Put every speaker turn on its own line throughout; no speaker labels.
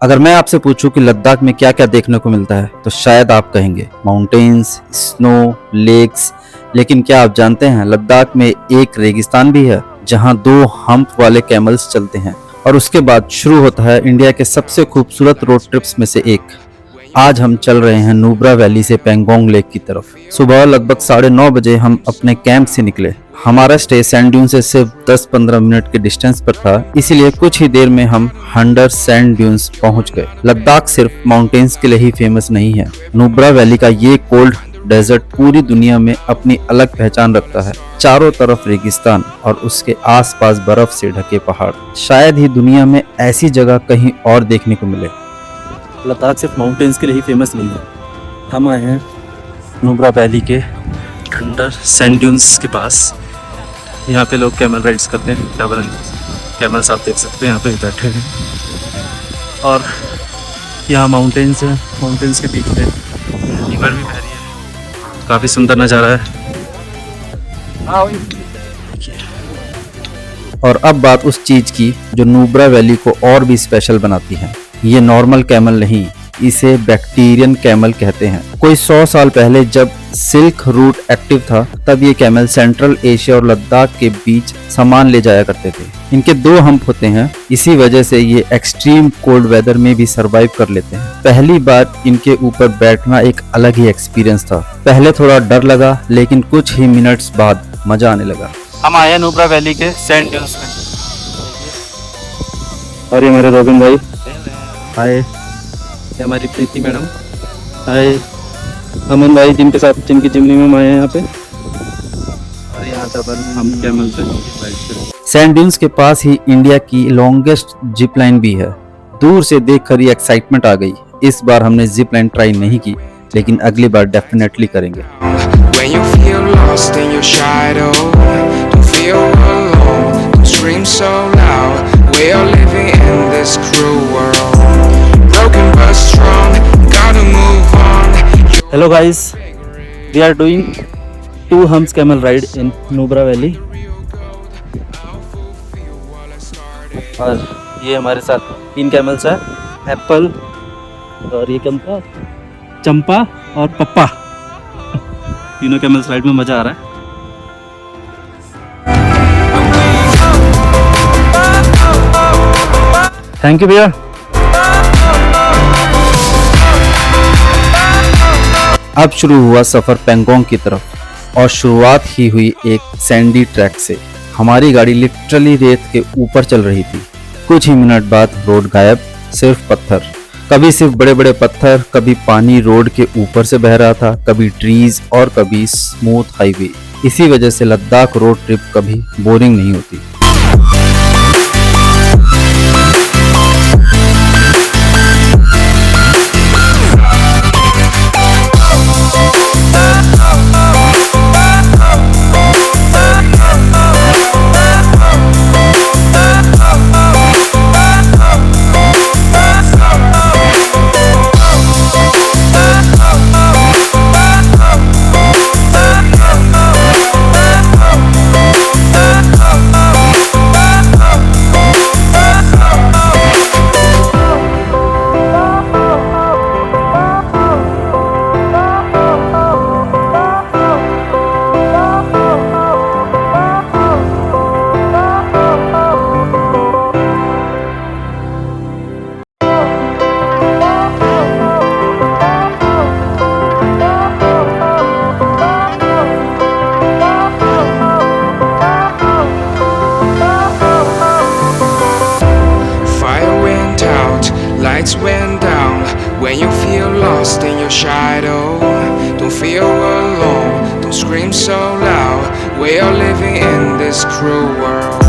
अगर मैं आपसे पूछूं कि लद्दाख में क्या क्या देखने को मिलता है तो शायद आप कहेंगे माउंटेन्स, स्नो, लेक्स। लेकिन क्या आप जानते हैं लद्दाख में एक रेगिस्तान भी है जहां 2 हम्प वाले कैमल्स चलते हैं। और उसके बाद शुरू होता है इंडिया के सबसे खूबसूरत रोड ट्रिप्स में से एक। आज हम चल रहे हैं नुब्रा वैली से पेंगोंग लेक की तरफ। सुबह लगभग 9:30 बजे हम अपने कैंप से निकले। हमारा स्टे सैंड ड्यून से सिर्फ 10-15 मिनट के डिस्टेंस पर था, इसीलिए कुछ ही देर में हम हंडर सैंड ड्यून्स पहुंच गए। लद्दाख सिर्फ माउंटेन्स के लिए ही फेमस नहीं है। नुब्रा वैली का ये कोल्ड डेजर्ट पूरी दुनिया में अपनी अलग पहचान रखता है। चारों तरफ रेगिस्तान और उसके आसपास बर्फ से ढके पहाड़। शायद ही दुनिया में ऐसी जगह कहीं और देखने को मिले। लद्दाख सिर्फ माउंटेन्स के लिए ही फेमस नहीं है। हम आए हैं नुब्रा वैली के अंडर सैंड ड्यून्स के पास। यहाँ पे लोग कैमल राइड्स करते हैं। डबल कैमल्स आप देख सकते हैं यहाँ पे बैठे हैं। और यहाँ माउंटेन्स हैं। माउंटेन्स के बीच में रिवर भी बह रही है। काफ़ी सुंदर नज़ारा है। और अब बात उस चीज़ की जो नुब्रा वैली को और भी स्पेशल बनाती है। ये नॉर्मल कैमल नहीं, इसे बैक्टीरियन कैमल कहते हैं। कोई 100 साल पहले जब सिल्क रूट एक्टिव था तब ये कैमल सेंट्रल एशिया और लद्दाख के बीच सामान ले जाया करते थे। इनके 2 हम्प होते हैं, इसी वजह से ये एक्सट्रीम कोल्ड वेदर में भी सरवाइव कर लेते हैं। पहली बार इनके ऊपर बैठना एक अलग ही एक्सपीरियंस था। पहले थोड़ा डर लगा लेकिन कुछ ही मिनट्स बाद मजा आने लगा। हम आए नुब्रा वैली के सैंड ड्यून्स में। और ये मेरे रोबिन भाई, हाय। हमारी प्रीति मैडम, हाय। अमन भाई जिनके साथ जिनकी जिमनी में हम आए हैं यहाँ पे। और यहाँ पर हम कैमल से सैंड ड्यून्स के पास ही इंडिया की लॉन्गेस्ट जिप लाइन भी है। दूर से देखकर ही एक्साइटमेंट आ गई। इस बार हमने जिप लाइन ट्राई नहीं की, लेकिन अगली बार डेफिनेटली करेंगे। When you feel lost in your shadow, don't feel alone, don't scream so loud. We are living in this cruel world, broken but strong, gotta move on. Hello guys, we are doing 2 humps camel ride in Nubra Valley. और ये हमारे साथ 3 camels है, Apple और ये चंपा और पप्पा। तीनों camels ride में मजा आ रहा है। थैंक यू भैया। अब शुरू हुआ सफर पेंगोंग की तरफ और शुरुआत ही हुई एक सैंडी ट्रैक से। हमारी गाड़ी लिटरली रेत के ऊपर चल रही थी। कुछ ही मिनट बाद रोड गायब, सिर्फ पत्थर। कभी सिर्फ बड़े बड़े पत्थर, कभी पानी रोड के ऊपर से बह रहा था, कभी ट्रीज और कभी स्मूथ हाईवे। इसी वजह से लद्दाख रोड ट्रिप कभी बोरिंग नहीं होती। Lights went down when you feel lost in your shadow. Don't feel alone, don't scream so loud. We are living in this cruel world,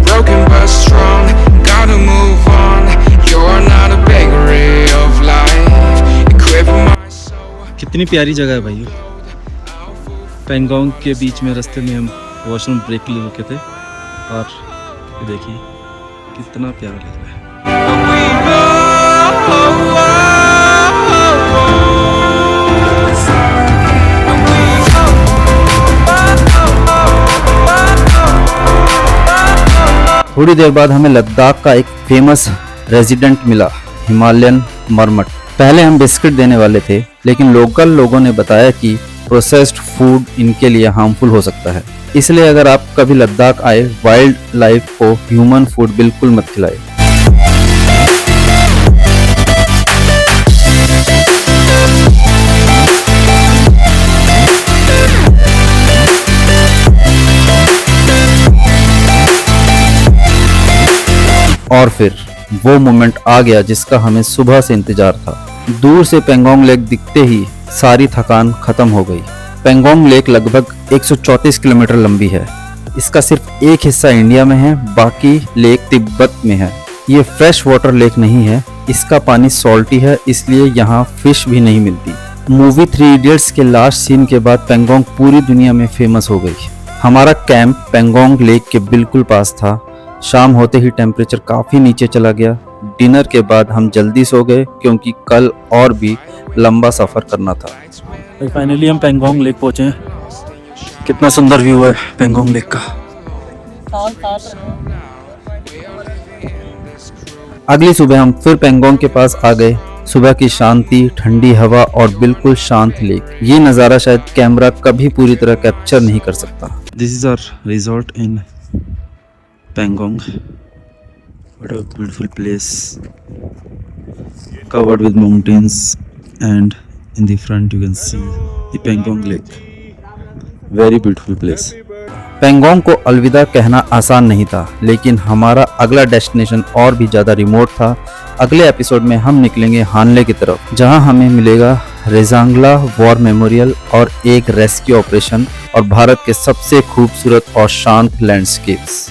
broken but strong, gotta move on. You're not a bakery of life, equip my soul. कितनी प्यारी जगह है भाई। पेंगोंग के बीच में रास्ते में हम वॉशरूम ब्रेक ले रुके थे और देखिए कितना प्यारा लग रहा है। थोड़ी देर बाद हमें लद्दाख का एक फेमस रेजिडेंट मिला हिमालयन मरमट। पहले हम बिस्किट देने वाले थे, लेकिन लोकल लोगों ने बताया कि प्रोसेस्ड फूड इनके लिए हार्मफुल हो सकता है। इसलिए अगर आप कभी लद्दाख आए, वाइल्ड लाइफ को ह्यूमन फूड बिल्कुल मत खिलाएं। और फिर वो मोमेंट आ गया जिसका हमें सुबह से इंतजार था। दूर से पेंगोंग लेक दिखते ही सारी थकान खत्म हो गई। पेंगोंग लेक लगभग 134 किलोमीटर लंबी है। इसका सिर्फ एक हिस्सा इंडिया में है, बाकी लेक तिब्बत में है। ये फ्रेश वाटर लेक नहीं है, इसका पानी सॉल्टी है, इसलिए यहाँ फिश भी नहीं मिलती। मूवी 3 इडियट्स के लास्ट सीन के बाद पेंगोंग पूरी दुनिया में फेमस हो गई। हमारा कैंप पेंगोंग लेक के बिल्कुल पास था। शाम होते ही टेम्परेचर काफ़ी नीचे चला गया। डिनर के बाद हम जल्दी सो गए क्योंकि कल और भी लंबा सफ़र करना था।
फाइनली हम पेंगोंग लेक पहुंचे हैं। कितना सुंदर व्यू है पेंगोंग लेक का।
अगली सुबह हम फिर पेंगोंग के पास आ गए। सुबह की शांति, ठंडी हवा और बिल्कुल शांत लेक, ये नज़ारा शायद कैमरा कभी पूरी तरह कैप्चर नहीं कर सकता।
This is our resort in Pangong. What a beautiful place, covered with mountains, and in the front you can see the Pangong Lake. Very beautiful place.
Pangong को अलविदा कहना आसान नहीं था, लेकिन हमारा अगला डेस्टिनेशन और भी ज़्यादा रिमोट था। अगले एपिसोड में हम निकलेंगे हानले की तरफ, जहां हमें मिलेगा रेजांगला वॉर मेमोरियल और एक रेस्क्यू ऑपरेशन और भारत के सबसे खूबसूरत और शांत लैंडस्केप्स।